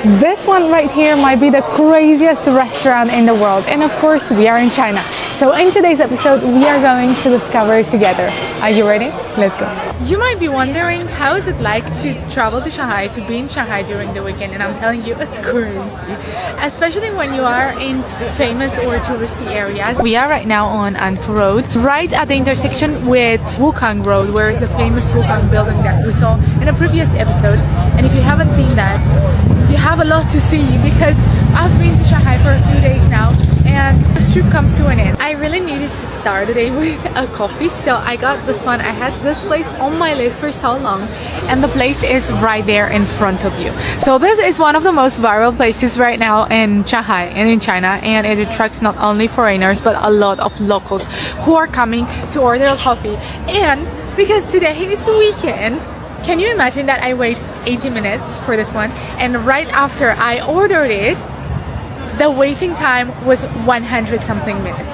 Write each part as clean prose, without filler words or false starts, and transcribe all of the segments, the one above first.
This one right here might be the craziest restaurant in the world, and of course we are in China. So in today's episode we are going to discover it together. Are you ready? Let's go. You might be wondering, how is it like to travel to Shanghai, to be in Shanghai during the weekend, and I'm telling you, it's crazy, especially when you are in famous or touristy areas. We are right now on Anfu Road, right at the intersection with Wukang Road, where is the famous Wukang building that we saw in a previous episode. And if you haven't seen that, you have a lot to see, because I've been to Shanghai for a few days now and this trip comes to an end. I really needed to start the day with a coffee, so I got this one. I had this place on my list for so long, and the place is right there in front of you. So this is one of the most viral places right now in Shanghai and in China, and it attracts not only foreigners but a lot of locals who are coming to order a coffee. And because today is the weekend, can you imagine that I wait 80 minutes for this one, and right after I ordered it, the waiting time was 100 something minutes.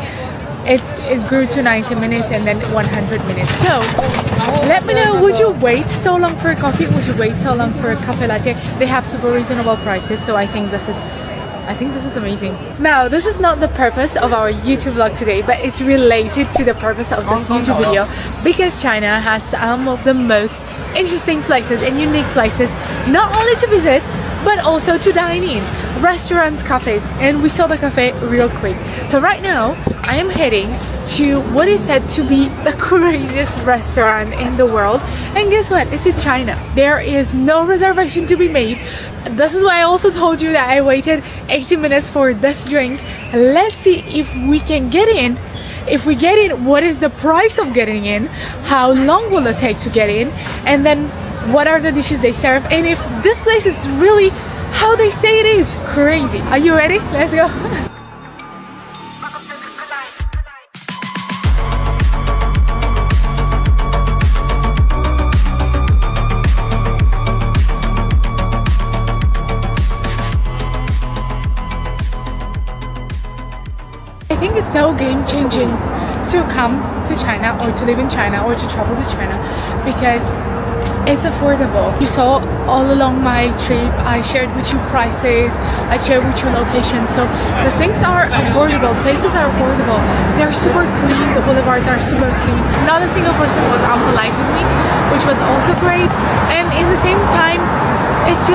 It grew to 90 minutes and then 100 minutes. So let me know, would you wait so long for a coffee? Would you wait so long for a cafe latte? They have super reasonable prices, so I think this is amazing. Now, this is not the purpose of our YouTube vlog today, but it's related to the purpose of this YouTube video, because China has some of the most interesting places and unique places, not only to visit but also to dine in, restaurants, cafes, and we saw the cafe real quick. So right now I am heading to what is said to be the craziest restaurant in the world, and guess what, it's in China. There is no reservation to be made. This is why I also told you that I waited 80 minutes for this drink. Let's see if we can get in. If we get in, what is the price of getting in? How long will it take to get in? And then what are the dishes they serve? And if this place is really how they say it is. Crazy. Are you ready? Let's go. I think it's so game-changing to come to China, or to live in China, or to travel to China, because it's affordable. You saw all along my trip, I shared with you prices, I shared with you locations, so the things are affordable, places are affordable, they're super clean, the boulevards are super clean. Not a single person was unpolite with me, which was also great, and in the same time, it's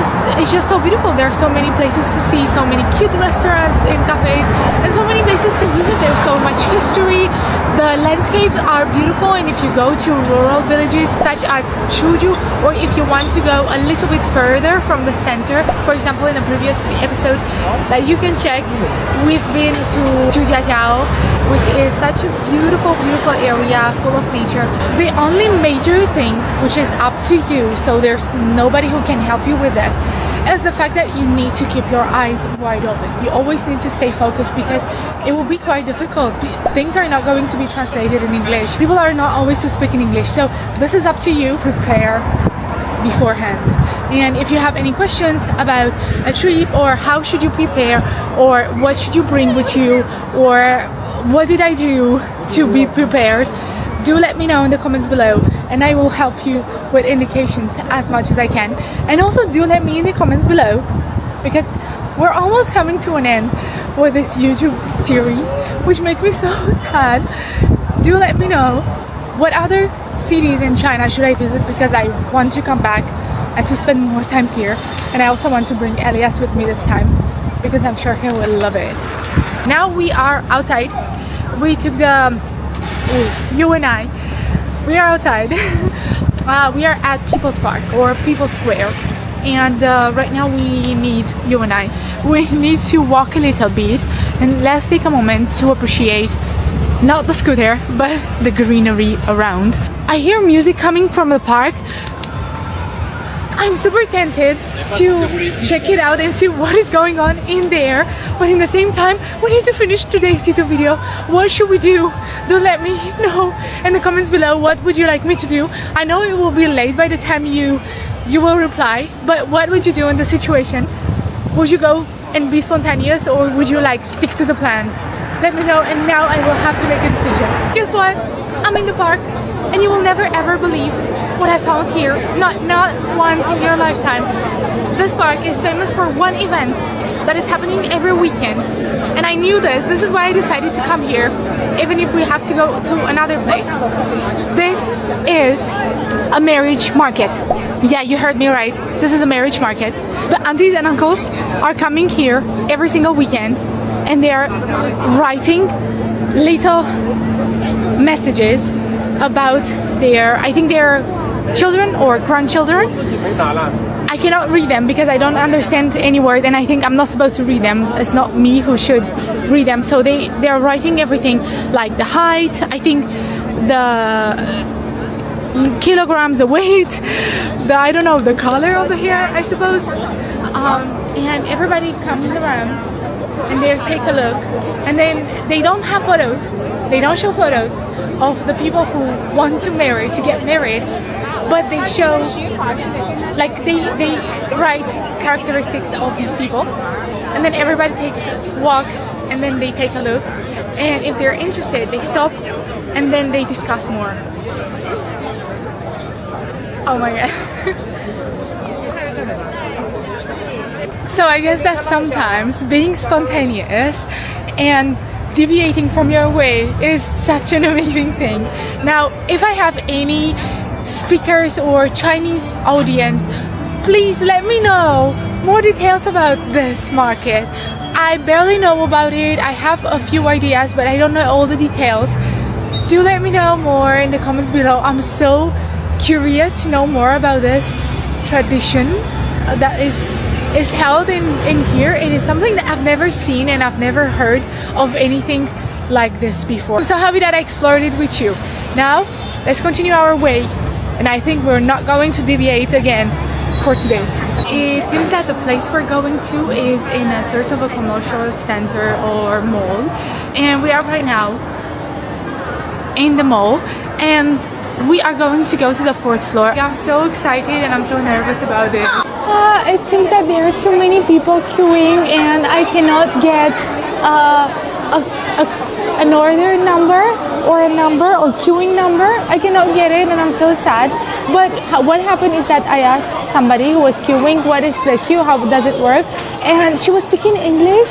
just so beautiful. There are so many places to see, so many cute restaurants and cafes, and so many places to visit. There's so much history. The landscapes are beautiful, and if you go to rural villages such as Shuju, or if you want to go a little bit further from the center, for example in a previous episode that you can check, we've been to Zhujiajiao, which is such a beautiful area full of nature. The only major thing, which is up to you, so there's nobody who can help you with this, is the fact that you need to keep your eyes wide open. You always need to stay focused, because it will be quite difficult. Things are not going to be translated in English. People are not always to speak in English, so this is up to you. Prepare beforehand. And if you have any questions about a trip, or how should you prepare, or what should you bring with you, or what did I do to be prepared, do let me know in the comments below, and I will help you with indications as much as I can. And also do let me in the comments below, because we're almost coming to an end with this YouTube series, which makes me so sad. Do let me know what other cities in China should I visit, because I want to come back and to spend more time here, and I also want to bring Elias with me this time, because I'm sure he will love it. Now we are outside. We took the you and I, we are outside. We are at People's Park, or People's Square, and right now we need to walk a little bit, and let's take a moment to appreciate not the scooter but the greenery around. I hear music coming from the park. I'm super tempted to check it out and see what is going on in there, but in the same time we need to finish today's YouTube video. What should we do? Do let me know in the comments below. What would you like me to do? I know it will be late by the time you will reply, but what would you do in the situation? Would you go and be spontaneous, or would you like stick to the plan? Let me know, and now I will have to make a decision. Guess what? I'm in the park, and you will never ever believe what I found here. Not once in your lifetime. This park is famous for one event that is happening every weekend. And I knew this. This is why I decided to come here, even if we have to go to another place. This is a marriage market. Yeah, you heard me right. This is a marriage market. The aunties and uncles are coming here every single weekend, and they are writing little messages about I think their children or grandchildren. I cannot read them because I don't understand any word, and I think I'm not supposed to read them. It's not me who should read them. So they're writing everything, like the height, I think the kilograms, the weight, I don't know, the color of the hair, I suppose. And everybody comes around and they take a look, and then they don't have photos. They don't show photos of the people who want to get married, but they show, like they write characteristics of these people, and then everybody walks, and then they take a look, and if they're interested, they stop, and then they discuss more. Oh my god. So I guess that sometimes being spontaneous and deviating from your way is such an amazing thing. Now, if I have any speakers or Chinese audience, please let me know more details about this market. I barely know about it. I have a few ideas, but I don't know all the details. Do let me know more in the comments below. I'm so curious to know more about this tradition that is held in here. It is something that I've never seen, and I've never heard of anything like this before. I'm so happy that I explored it with you. Now, let's continue our way, and I think we're not going to deviate again for today. It seems that the place we're going to is in a sort of a commercial center or mall, and we are right now in the mall, and we are going to go to the 4th floor. I'm so excited and I'm so nervous about it. It seems that there are too many people queuing, and I cannot get an order number or queuing number. I cannot get it, and I'm so sad. But what happened is that I asked somebody who was queuing, what is the queue, how does it work, and she was speaking English,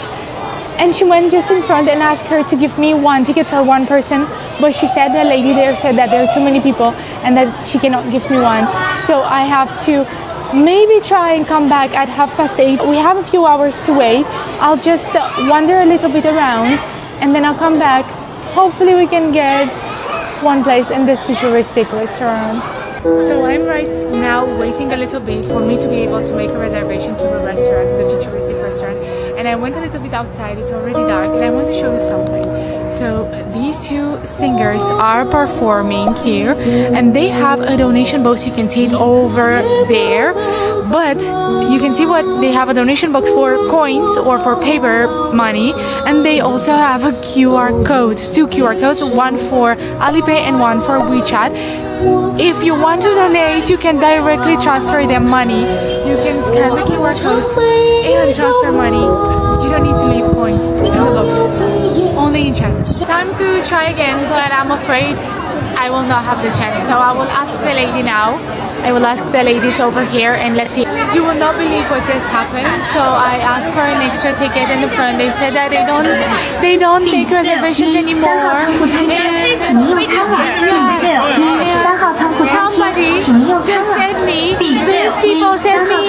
and she went just in front and asked her to give me one ticket for one person, but she said, the lady there said that there are too many people and that she cannot give me one. So I have to maybe try and come back at 8:30. We have a few hours to wait. I'll just wander a little bit around, and then I'll come back. Hopefully we can get one place in this futuristic restaurant. So I'm right now waiting a little bit for me to be able to make a reservation to the restaurant, the futuristic restaurant. And I went a little bit outside, it's already dark, and I want to show you something. So these two singers are performing here, and they have a donation box. You can see it over there, but you can see what they have, a donation box for coins or for paper money, and they also have a QR code, 2 QR codes, one for Alipay and one for WeChat. If you want to donate, you can directly transfer them money. You can scan the QR code and transfer money. You don't need to leave coins in the box, only in chat. Time to try again, but I'm afraid I will not have the chance. So I will ask the lady now. I will ask the ladies over here, and let's see. You will not believe what just happened. So I asked for an extra ticket in the front. They said that they don't take reservations anymore. Somebody just said me, these people said me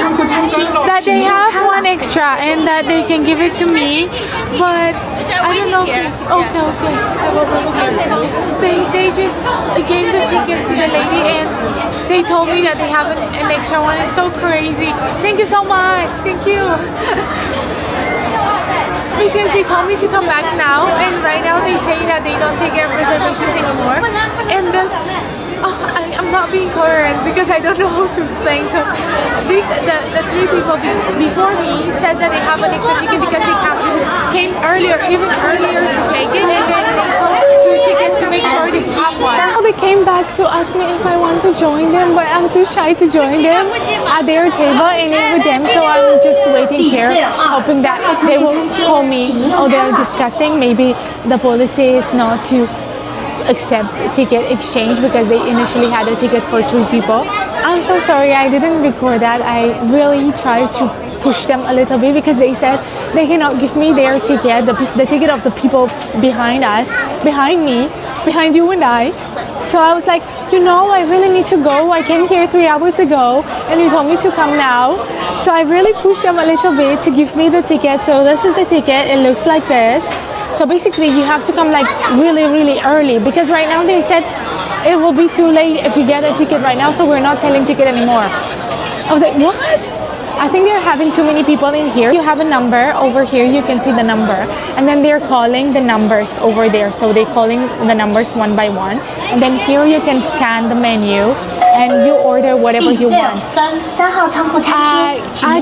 that they have one extra and that they can give it to me, but I don't know. Okay. I will go here. They just gave the ticket to the lady, and they told me that they have an extra one. It's so crazy. Thank you so much. Thank you. Because they told me to come back now, and right now they say that they don't take reservations anymore. And I'm not being coherent because I don't know how to explain. So the 3 people before me said that they have an extra ticket because they came even earlier to take it, and then they sold 2 tickets to make sure they have one. Now they came back to ask me if I want to join them, but I'm too shy to join them at their table and eat with them. So I'm just waiting here, hoping that they will call me. Oh, they're discussing. Maybe the policy is not to accept ticket exchange because they initially had a ticket for 3 people. I'm so sorry I didn't record that. I really tried to push them a little bit because they said they cannot give me their ticket, the ticket of the people behind us, behind me, behind you and I. So I was like, you know, I really need to go. I came here 3 hours ago and you told me to come now. So I really pushed them a little bit to give me the ticket. So this is the ticket. It looks like this. So basically you have to come like really early because right now they said it will be too late if you get a ticket right now, so we're not selling ticket anymore. I was like, what? I think they're having too many people in here. You have a number over here, you can see the number, and then they're calling the numbers over there. So they're calling the numbers one by one, and then here you can scan the menu and you order whatever you want. I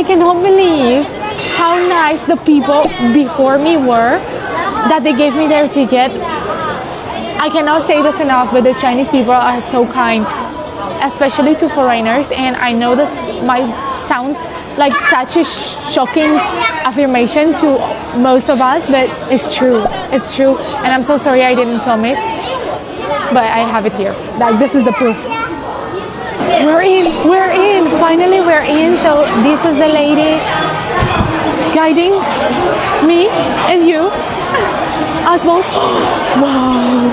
cannot believe how nice the people before me were, that they gave me their ticket. I cannot say this enough, but the Chinese people are so kind, especially to foreigners. And I know this might sound like such a shocking affirmation to most of us, but it's true. It's true. And I'm so sorry I didn't film it, but I have it here. Like, this is the proof. We're in. Finally, we're in. So this is the lady guiding me and you. Us both. Wow.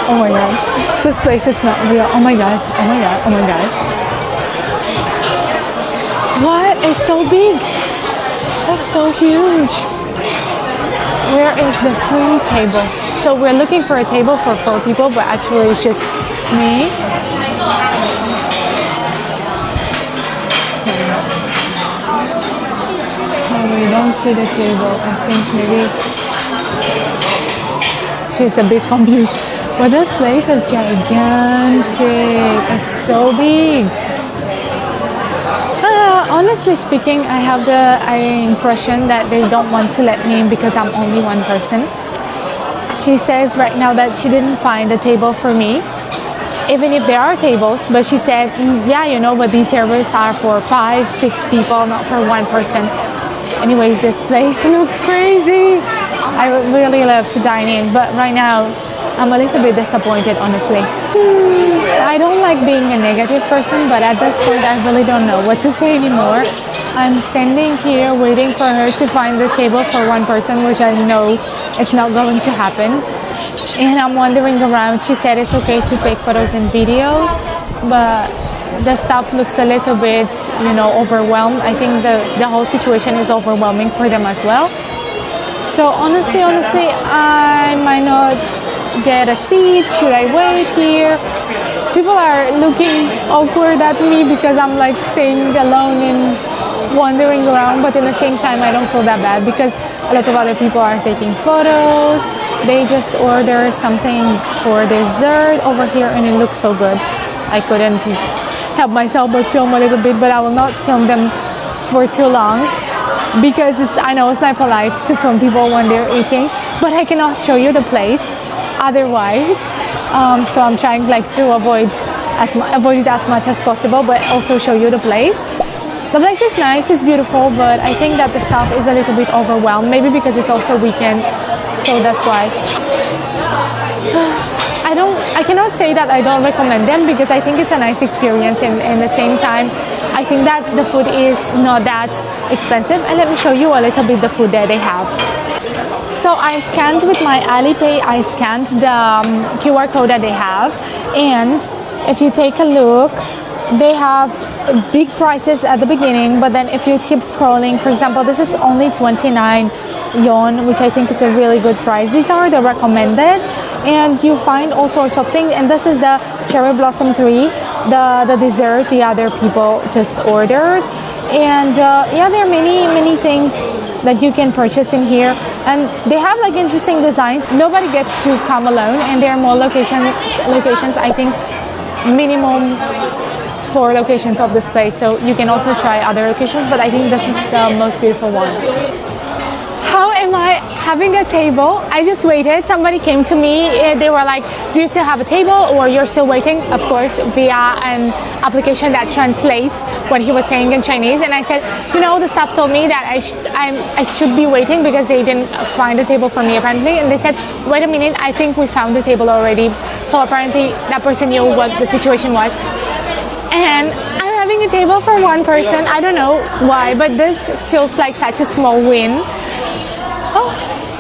Oh my god. This place is not real. Oh my god. Oh my god. Oh my god. What? It's so big. That's so huge. Where is the free table? So we're looking for a table for 4 people, but actually it's just me. We don't see the table. I think maybe she's a bit confused. But this place is gigantic. It's so big. Honestly speaking, I have the impression that they don't want to let me in because I'm only one person. She says right now that she didn't find a table for me, even if there are tables. But she said, yeah, you know, but these tables are for 5, 6 people, not for 1 person. Anyways, this place looks crazy. I would really love to dine in, but right now I'm a little bit disappointed, honestly. I don't like being a negative person, but at this point I really don't know what to say anymore. I'm standing here waiting for her to find the table for 1 person, which I know it's not going to happen. And I'm wandering around. She said it's okay to take photos and videos, but the stuff looks a little bit, you know, overwhelmed. I think the whole situation is overwhelming for them as well. So honestly, I might not get a seat. Should I wait here? People are looking awkward at me because I'm like staying alone and wandering around, but at the same time I don't feel that bad because a lot of other people are taking photos. They just order something for dessert over here and it looks so good. I couldn't help myself but film a little bit, but I will not film them for too long because I know it's not polite to film people when they're eating, but I cannot show you the place otherwise. So I'm trying like to avoid it as much as possible, but also show you the place. The place is nice, it's beautiful, but I think that the staff is a little bit overwhelmed, maybe because it's also weekend, so that's why. I cannot say that I don't recommend them because I think it's a nice experience, and at the same time I think that the food is not that expensive. And let me show you a little bit the food that they have. So I scanned with my Alipay, I scanned the QR code that they have, and if you take a look, they have big prices at the beginning, but then if you keep scrolling, for example, this is only 29 yuan, which I think is a really good price. These are the recommended, and you find all sorts of things. And this is the cherry blossom 3, the dessert the other people just ordered. And yeah, there are many things that you can purchase in here, and they have like interesting designs. Nobody gets to come alone, and there are more locations. I think minimum 4 locations of this place, so you can also try other locations, but I think this is the most beautiful one. how am I having a table? I just waited. Somebody came to me. They were like, do you still have a table or you're still waiting? Of course, via an application that translates what he was saying in Chinese. And I said, you know, the staff told me that I should be waiting because they didn't find a table for me apparently. And they said, wait a minute, I think we found the table already. So apparently that person knew what the situation was. And I'm having a table for one person. I don't know why, but this feels like such a small win. Oh,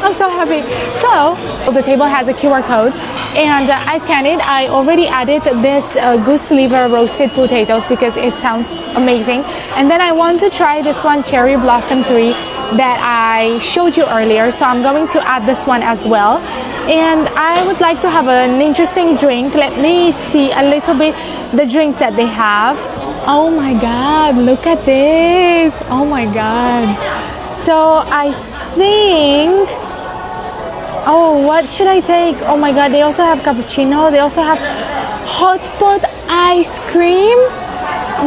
I'm so happy. So the table has a QR code and I scanned it. I already added this goose liver roasted potatoes because it sounds amazing. And then I want to try this one, cherry blossom 3, that I showed you earlier. So I'm going to add this one as well. And I would like to have an interesting drink. Let me see a little bit the drinks that they have. Oh my God, look at this. Oh my God. So I think, oh, what should I take? Oh my God, they also have cappuccino. They also have hot pot ice cream.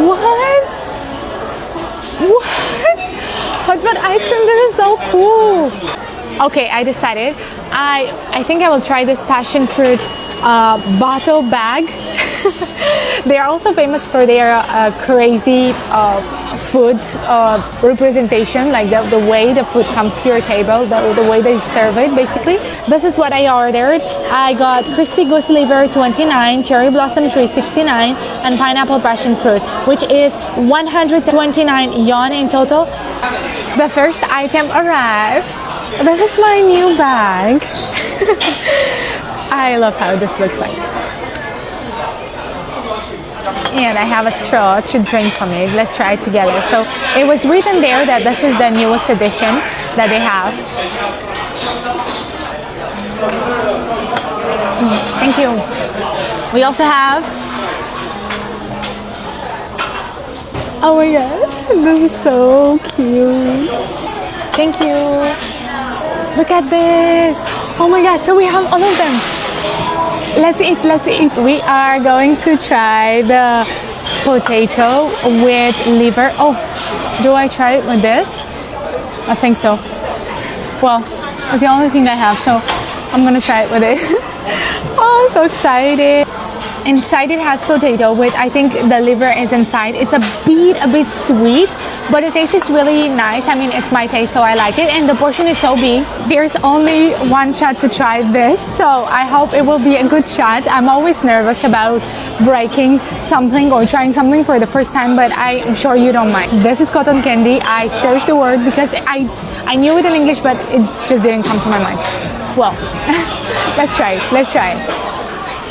What? Hot pot ice cream, this is so cool. Okay, I decided. I think I will try this passion fruit bottle bag. They are also famous for their crazy food representation, like the way the food comes to your table, the way they serve it, basically. This is what I ordered. I got crispy goose liver 29, cherry blossom tree 69, and pineapple passion fruit, which is 129 yuan in total. The first item arrived. This is my new bag. I love how this looks like. And I have a straw to drink from it. Let's try it together. So it was written there that this is the newest edition that they have. Thank you. We also have, oh my God, this is so cute. Thank you. Look at this. Oh my God, so we have all of them. Let's eat, let's eat. We are going to try the potato with liver. Oh, do I try it with this? I think so. Well, it's the only thing I have, so I'm gonna try it with it. Oh, I'm so excited. Inside it has potato with, I think the liver is inside. It's a bit sweet, but the taste is really nice. I mean, it's my taste, so I like it. And the portion is so big. There's only one shot to try this, so I hope it will be a good shot. I'm always nervous about breaking something or trying something for the first time, but I'm sure you don't mind. This is cotton candy. I searched the word because I knew it in English, but it just didn't come to my mind. Well, let's try it. Let's try it.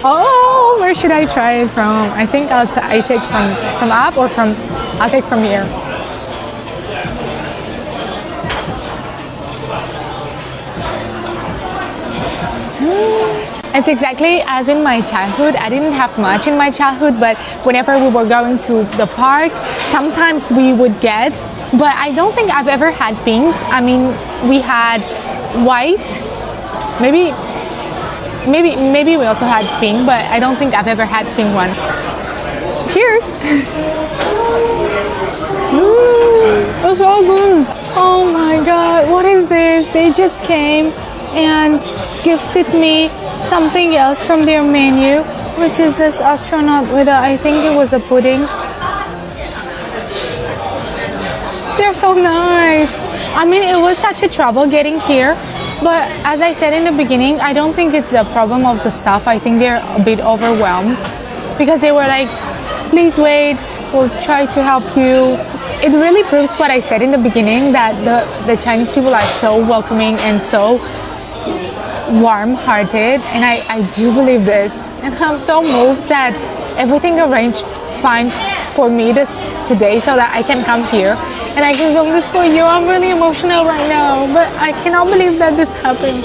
Oh, where should I try it from? I think I take from up or I'll take from here. It's exactly as in my childhood. I didn't have much in my childhood, but whenever we were going to the park, sometimes we would get, but I don't think I've ever had pink. I mean, we had white, maybe we also had pink, but I don't think I've ever had pink one. Cheers! It's so good. Oh my God, what is this? They just came and gifted me something else from their menu, which is this astronaut with I think it was a pudding. They're so nice. I mean, it was such a trouble getting here, but as I said in the beginning, I don't think it's a problem of the staff. I think they're a bit overwhelmed because they were like, please wait, we'll try to help you. It really proves what I said in the beginning, that the Chinese people are so welcoming and so warm-hearted, and I do believe this. And I'm so moved that everything arranged fine for me today so that I can come here and I can film this for you. I'm really emotional right now, but I cannot believe that this happened.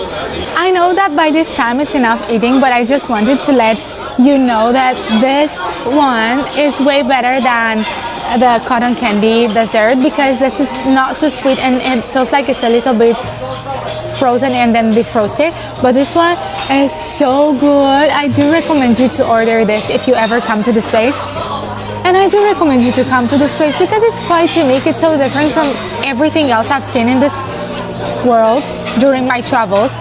I know that by this time it's enough eating, but I just wanted to let you know that this one is way better than the cotton candy dessert because this is not too sweet and it feels like it's a little bit frozen and then defrosted, but this one is so good. I do recommend you to order this if you ever come to this place. And I do recommend you to come to this place because it's quite unique. It's so different from everything else I've seen in this world during my travels.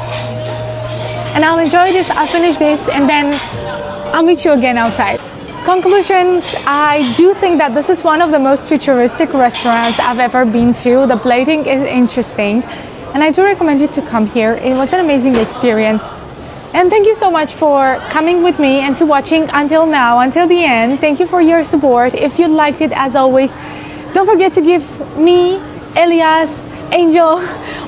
And I'll enjoy this, I'll finish this, and then I'll meet you again outside. Conclusions, I do think that this is one of the most futuristic restaurants I've ever been to. The plating is interesting, and I do recommend you to come here. It was an amazing experience. And thank you so much for coming with me and to watching until now, until the end. Thank you for your support. If you liked it, as always, don't forget to give me, Elias, Angel,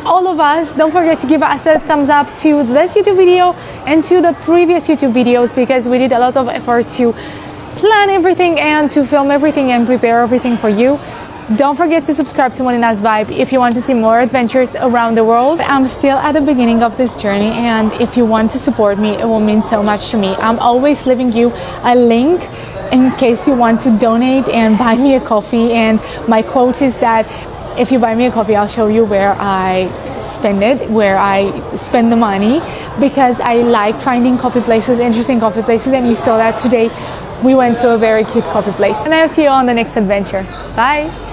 all of us, don't forget to give us a thumbs up to this YouTube video and to the previous YouTube videos, because we did a lot of effort to plan everything and to film everything and prepare everything for you. Don't forget to subscribe to Molina's Vibe if you want to see more adventures around the world. I'm still at the beginning of this journey, and if you want to support me, it will mean so much to me. I'm always leaving you a link in case you want to donate and buy me a coffee. And my quote is that if you buy me a coffee, I'll show you where I spend it, where I spend the money, because I like finding coffee places, interesting coffee places, and you saw that today we went to a very cute coffee place. And I'll see you on the next adventure. Bye!